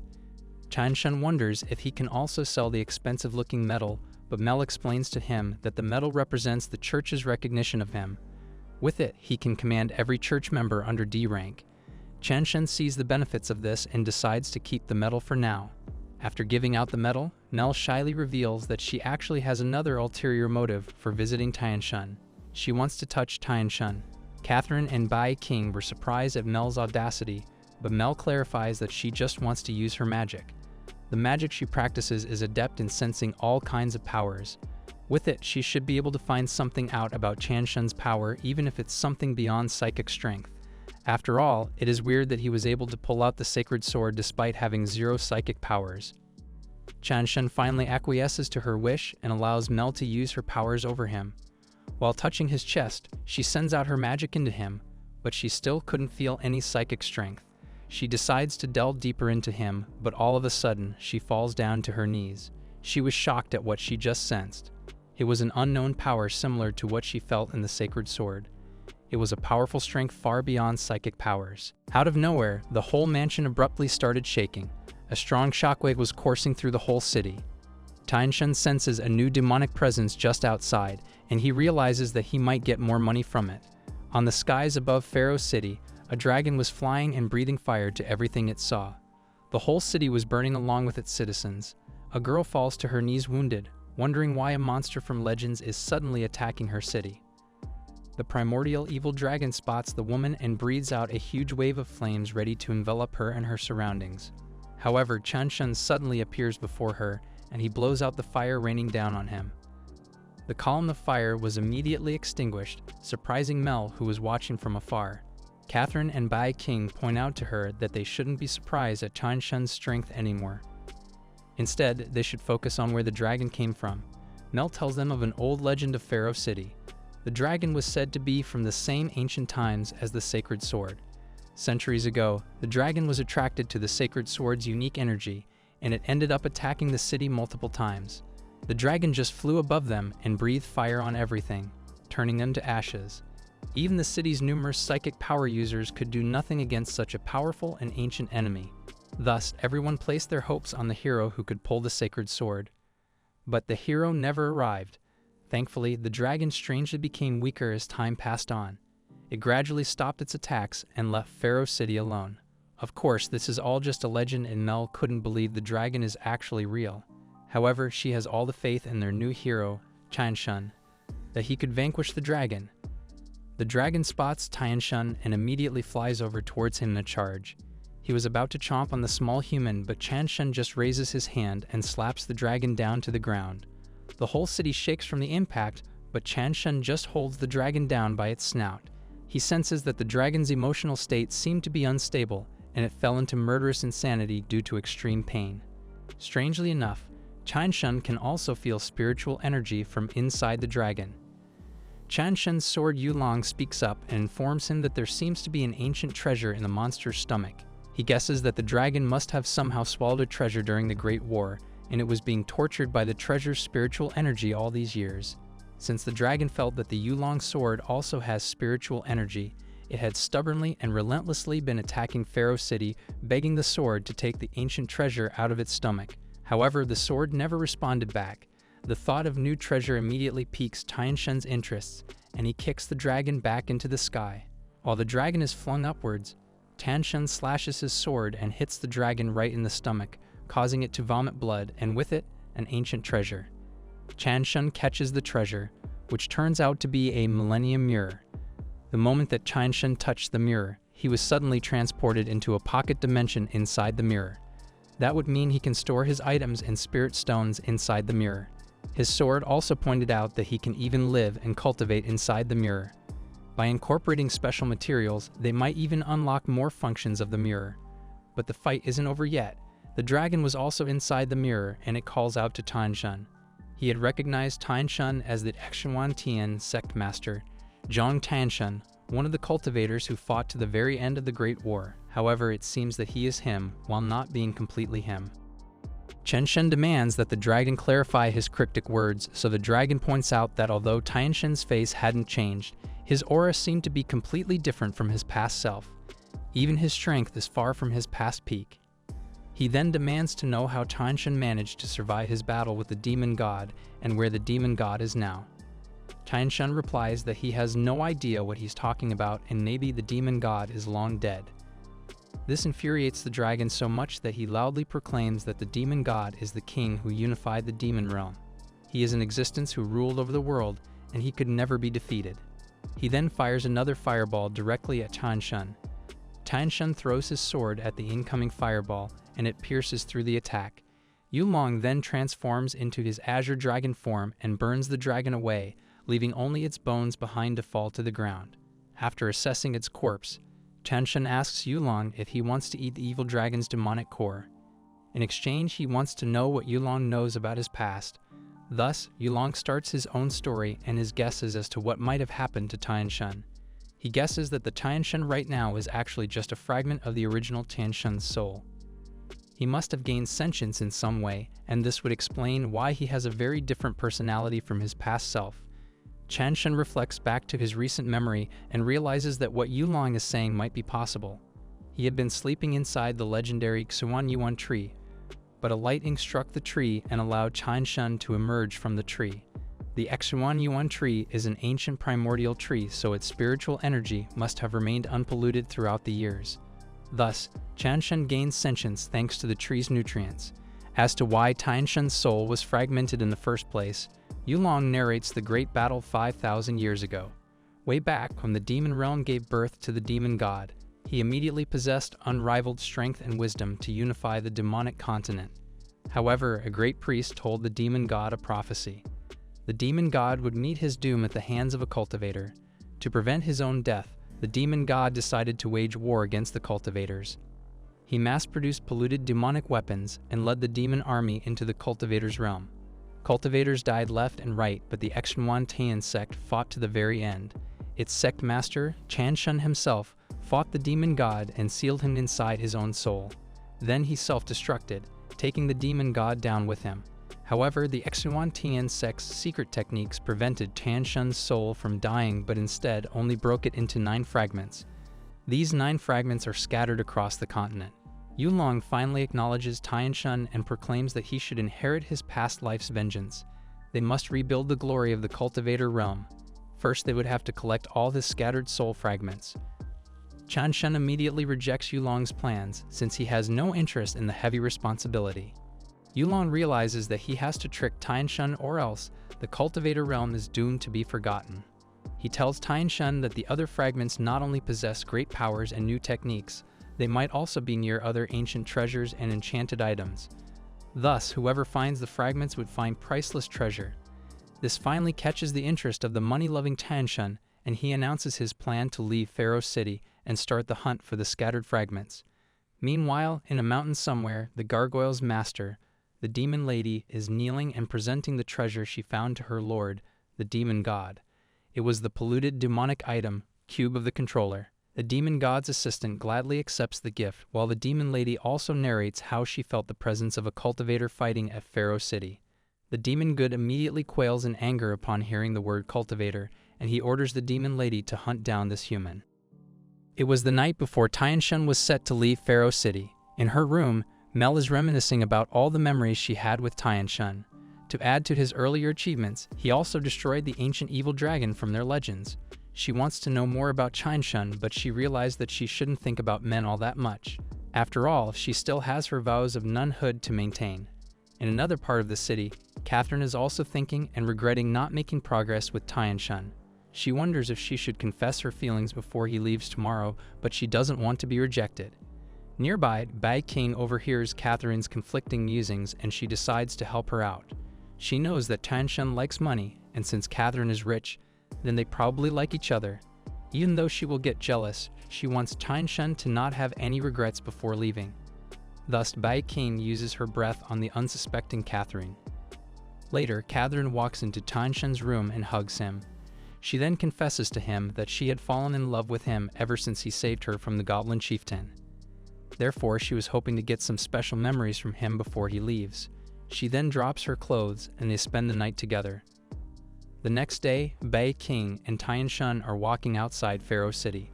Tianshun wonders if he can also sell the expensive-looking medal, but Mel explains to him that the medal represents the church's recognition of him. With it, he can command every church member under D rank. Tianshun sees the benefits of this and decides to keep the medal for now. After giving out the medal, Mel shyly reveals that she actually has another ulterior motive for visiting Tianshun. She wants to touch Tianshun. Catherine and Bai King were surprised at Mel's audacity, but Mel clarifies that she just wants to use her magic. The magic she practices is adept in sensing all kinds of powers. With it, she should be able to find something out about Tianshun's power, even if it's something beyond psychic strength. After all, it is weird that he was able to pull out the sacred sword despite having 0 psychic powers. Tianshun finally acquiesces to her wish and allows Mel to use her powers over him. While touching his chest, she sends out her magic into him, but she still couldn't feel any psychic strength. She decides to delve deeper into him, but all of a sudden, she falls down to her knees. She was shocked at what she just sensed. It was an unknown power similar to what she felt in the sacred sword. It was a powerful strength far beyond psychic powers. Out of nowhere, the whole mansion abruptly started shaking. A strong shockwave was coursing through the whole city. Tianshun senses a new demonic presence just outside, and he realizes that he might get more money from it. On the skies above Pharaoh City, a dragon was flying and breathing fire to everything it saw. The whole city was burning along with its citizens. A girl falls to her knees wounded, wondering why a monster from legends is suddenly attacking her city. The primordial evil dragon spots the woman and breathes out a huge wave of flames ready to envelop her and her surroundings. However, Tianshun suddenly appears before her, and he blows out the fire raining down on him. The column of fire was immediately extinguished, surprising Mel, who was watching from afar. Catherine and Bai King point out to her that they shouldn't be surprised at Tianshun's strength anymore. Instead, they should focus on where the dragon came from. Mel tells them of an old legend of Pharaoh City. The dragon was said to be from the same ancient times as the sacred sword. Centuries ago, the dragon was attracted to the sacred sword's unique energy, and it ended up attacking the city multiple times. The dragon just flew above them and breathed fire on everything, turning them to ashes. Even the city's numerous psychic power users could do nothing against such a powerful and ancient enemy. Thus, everyone placed their hopes on the hero who could pull the sacred sword. But the hero never arrived. Thankfully, the dragon strangely became weaker as time passed on. It gradually stopped its attacks and left Pharaoh City alone. Of course, this is all just a legend and Mel couldn't believe the dragon is actually real. However, she has all the faith in their new hero, Tianshun, that he could vanquish the dragon. The dragon spots Tianshun and immediately flies over towards him in a charge. He was about to chomp on the small human, but Tianshun just raises his hand and slaps the dragon down to the ground. The whole city shakes from the impact, but Tianshun just holds the dragon down by its snout. He senses that the dragon's emotional state seemed to be unstable, and it fell into murderous insanity due to extreme pain. Strangely enough, Tianshun can also feel spiritual energy from inside the dragon. Tianshun's sword Yulong speaks up and informs him that there seems to be an ancient treasure in the monster's stomach. He guesses that the dragon must have somehow swallowed a treasure during the Great War, and it was being tortured by the treasure's spiritual energy all these years. Since the dragon felt that the Yulong sword also has spiritual energy, it had stubbornly and relentlessly been attacking Pharaoh City, begging the sword to take the ancient treasure out of its stomach. However, the sword never responded back. The thought of new treasure immediately piques Tianshun's interests, and he kicks the dragon back into the sky. While the dragon is flung upwards, Tianshun slashes his sword and hits the dragon right in the stomach, causing it to vomit blood, and with it, an ancient treasure. Tianshun catches the treasure, which turns out to be a Millennium Mirror. The moment that Tianshun touched the mirror, he was suddenly transported into a pocket dimension inside the mirror. That would mean he can store his items and spirit stones inside the mirror. His sword also pointed out that he can even live and cultivate inside the mirror. By incorporating special materials, they might even unlock more functions of the mirror. But the fight isn't over yet. The dragon was also inside the mirror, and it calls out to Tianshun. He had recognized Tianshun as the Xuan Yuan sect master, Zhang Tianshun, one of the cultivators who fought to the very end of the Great War. However, it seems that he is him, while not being completely him. Tianshun demands that the dragon clarify his cryptic words, so the dragon points out that although Tianshun's face hadn't changed, his aura seemed to be completely different from his past self. Even his strength is far from his past peak. He then demands to know how Tianshun managed to survive his battle with the demon god and where the demon god is now. Tianshun replies that he has no idea what he's talking about and maybe the demon god is long dead. This infuriates the dragon so much that he loudly proclaims that the demon god is the king who unified the demon realm. He is an existence who ruled over the world, and he could never be defeated. He then fires another fireball directly at Tianshun. Tianshun throws his sword at the incoming fireball, and it pierces through the attack. Yulong then transforms into his azure dragon form and burns the dragon away, leaving only its bones behind to fall to the ground. After assessing its corpse, Tianshun asks Yulong if he wants to eat the evil dragon's demonic core. In exchange, he wants to know what Yulong knows about his past. Thus, Yulong starts his own story and his guesses as to what might have happened to Tianshun. He guesses that the Tianshun right now is actually just a fragment of the original Tianshun's soul. He must have gained sentience in some way, and this would explain why he has a very different personality from his past self. Tianshun reflects back to his recent memory and realizes that what Yulong is saying might be possible. He had been sleeping inside the legendary Xuan Yuan tree, but a lightning struck the tree and allowed Tianshun to emerge from the tree. The Xuan Yuan tree is an ancient primordial tree, so its spiritual energy must have remained unpolluted throughout the years. Thus, Tianshun gains sentience thanks to the tree's nutrients. As to why Tianshun's soul was fragmented in the first place, Yulong narrates the great battle 5,000 years ago. Way back when the demon realm gave birth to the demon god, he immediately possessed unrivaled strength and wisdom to unify the demonic continent. However, a great priest told the demon god a prophecy. The demon god would meet his doom at the hands of a cultivator. To prevent his own death, the demon god decided to wage war against the cultivators. He mass-produced polluted demonic weapons and led the demon army into the cultivators' realm. Cultivators died left and right, but the Xuan Yuan sect fought to the very end. Its sect master, Tianshun himself, fought the demon god and sealed him inside his own soul. Then he self-destructed, taking the demon god down with him. However, the Xuan Yuan sect's secret techniques prevented Tianshun's soul from dying, but instead only broke it into 9 fragments. These 9 fragments are scattered across the continent. Yulong finally acknowledges Tianshun and proclaims that he should inherit his past life's vengeance. They must rebuild the glory of the Cultivator realm. First, they would have to collect all his scattered soul fragments. Tianshun immediately rejects Yulong's plans, since he has no interest in the heavy responsibility. Yulong realizes that he has to trick Tianshun, or else the Cultivator realm is doomed to be forgotten. He tells Tianshun that the other fragments not only possess great powers and new techniques, they might also be near other ancient treasures and enchanted items. Thus, whoever finds the fragments would find priceless treasure. This finally catches the interest of the money-loving Tianshun, and he announces his plan to leave Pharaoh City and start the hunt for the scattered fragments. Meanwhile, in a mountain somewhere, the gargoyle's master, the demon lady, is kneeling and presenting the treasure she found to her lord, the demon god. It was the polluted demonic item, Cube of the Controller. The demon god's assistant gladly accepts the gift, while the demon lady also narrates how she felt the presence of a cultivator fighting at Pharaoh City. The demon god immediately quails in anger upon hearing the word cultivator, and he orders the demon lady to hunt down this human. It was the night before Tianshun was set to leave Pharaoh City. In her room, Mel is reminiscing about all the memories she had with Tianshun. To add to his earlier achievements, he also destroyed the ancient evil dragon from their legends. She wants to know more about Tianshun, but she realized that she shouldn't think about men all that much. After all, she still has her vows of nunhood to maintain. In another part of the city, Catherine is also thinking and regretting not making progress with Tianshun. She wonders if she should confess her feelings before he leaves tomorrow, but she doesn't want to be rejected. Nearby, Bai King overhears Catherine's conflicting musings and she decides to help her out. She knows that Tianshun likes money, and since Catherine is rich, then they probably like each other. Even though she will get jealous, she wants Tianshun to not have any regrets before leaving. Thus, Bai King uses her breath on the unsuspecting Catherine. Later, Catherine walks into Tianshun's room and hugs him. She then confesses to him that she had fallen in love with him ever since he saved her from the Goblin Chieftain. Therefore, she was hoping to get some special memories from him before he leaves. She then drops her clothes and they spend the night together. The next day, Bai King and Tianshun are walking outside Pharaoh City.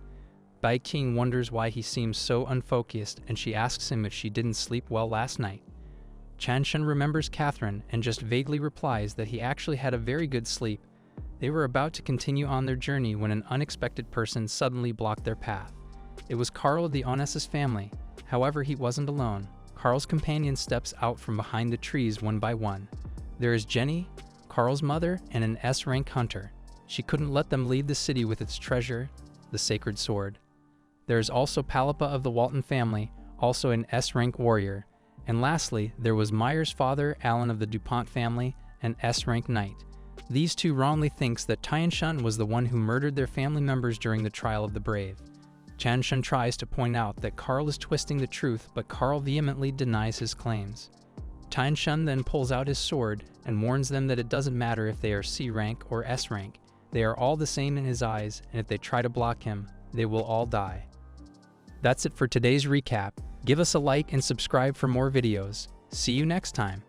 Bai King wonders why he seems so unfocused, and she asks him if she didn't sleep well last night. Tianshun remembers Catherine and just vaguely replies that he actually had a very good sleep. They were about to continue on their journey when an unexpected person suddenly blocked their path. It was Carl of the Onassis family. However, he wasn't alone. Carl's companion steps out from behind the trees one by one. There is Jenny, Carl's mother, and an S-rank hunter. She couldn't let them leave the city with its treasure, the sacred sword. There is also Palipa of the Walton family, also an S-rank warrior. And lastly, there was Meyer's father, Alan of the DuPont family, an S-rank knight. These two wrongly thinks that Tianshun was the one who murdered their family members during the trial of the brave. Tianshun tries to point out that Carl is twisting the truth, but Carl vehemently denies his claims. Tianshun then pulls out his sword and warns them that it doesn't matter if they are C rank or S rank. They are all the same in his eyes, and if they try to block him, they will all die. That's it for today's recap. Give us a like and subscribe for more videos. See you next time.